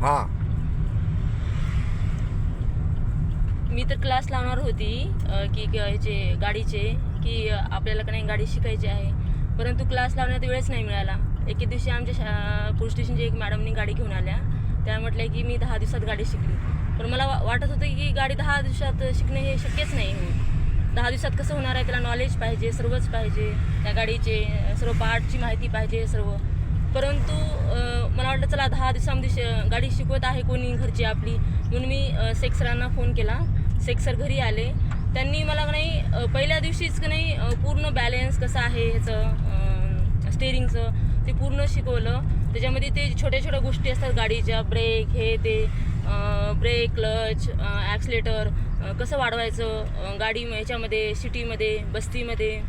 हां. मी तर क्लास लावणार होती की ह्याचे गाडीचे की आपल्याला का नाही गाडी शिकायची आहे, परंतु क्लास लावण्यात वेळच नाही मिळाला. एके दिवशी आमच्या पोलीस स्टेशनची एक मॅडमनी गाडी घेऊन आल्या. त्या म्हटल्या की मी 10 दिवसात गाडी शिकली. पण मला वाटत होतं की गाडी 10 दिवसात शिकणे हे शक्यच नाही. 10 दिवसात कसं होणार आहे? त्याला नॉलेज पाहिजे, सर्वच पाहिजे, त्या गाडीचे सर्व पार्टची माहिती पाहिजे सर्व. परंतु मला वाटलं चला 10 दिवसामध्ये गाडी शिकवत आहे कोणी घरची आपली, म्हणून मी शेख सरांना फोन केला. शेख सर घरी आले. त्यांनी मला नाही पहिल्या दिवशीच का नाही पूर्ण बॅलेन्स कसं आहे ह्याचं स्टेअरिंगचं ते पूर्ण शिकवलं. त्याच्यामध्ये ते छोट्या छोट्या गोष्टी असतात गाडीच्या, ब्रेक हे ते, ब्रेक, क्लच, ॲक्सिलेटर कसं वाढवायचं गाडी ह्याच्यामध्ये, सिटीमध्ये, बस्तीमध्ये,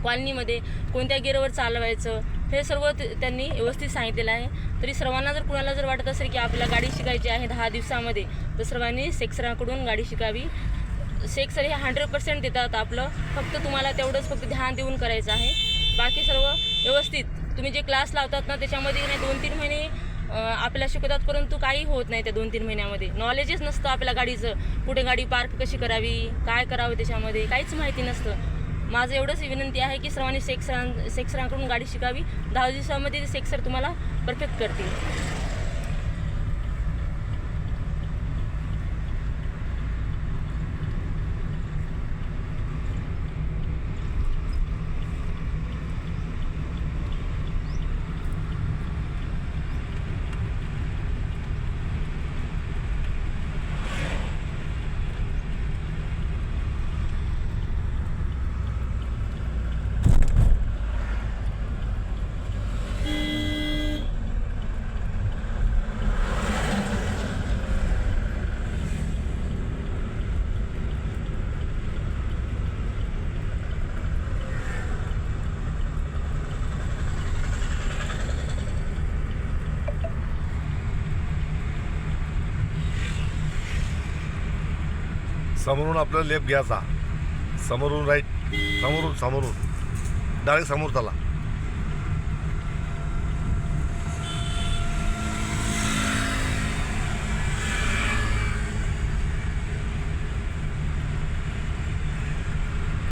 कॉलनीमध्ये कोणत्या गिअरवर चालवायचं, हे सर्व त्यांनी व्यवस्थित सांगितलेलं आहे. तरी सर्वांना जर कुणाला जर वाटत असेल की आपल्याला गाडी शिकायची आहे 10 दिवसामध्ये, तर सर्वांनी शेख सरांकडून गाडी शिकावी. शेख सर हे 100% देतात आपलं. फक्त तुम्हाला तेवढंच फक्त ध्यान देऊन करायचं आहे. बाकी सर्व व्यवस्थित. तुम्ही जे क्लास लावतात ना त्याच्यामध्ये नाही 2-3 महिने आपल्याला शिकवतात, परंतु काही होत नाही त्या 2-3 महिन्यामध्ये. नॉलेजच नसतं आपल्या गाडीचं, कुठे गाडी पार्क कशी करावी, काय करावं त्याच्यामध्ये काहीच माहिती नसतं. माझं एवढंच विनंती आहे की सर्वांनी शेख सरांकडून गाडी शिकावी. 10 दिवसामध्ये शेख सर तुम्हाला परफेक्ट करतील. समोरून आपल्याला लेफ्ट घ्यायचा, समोरून राईट, समोरून डायरेक्ट समोर चला.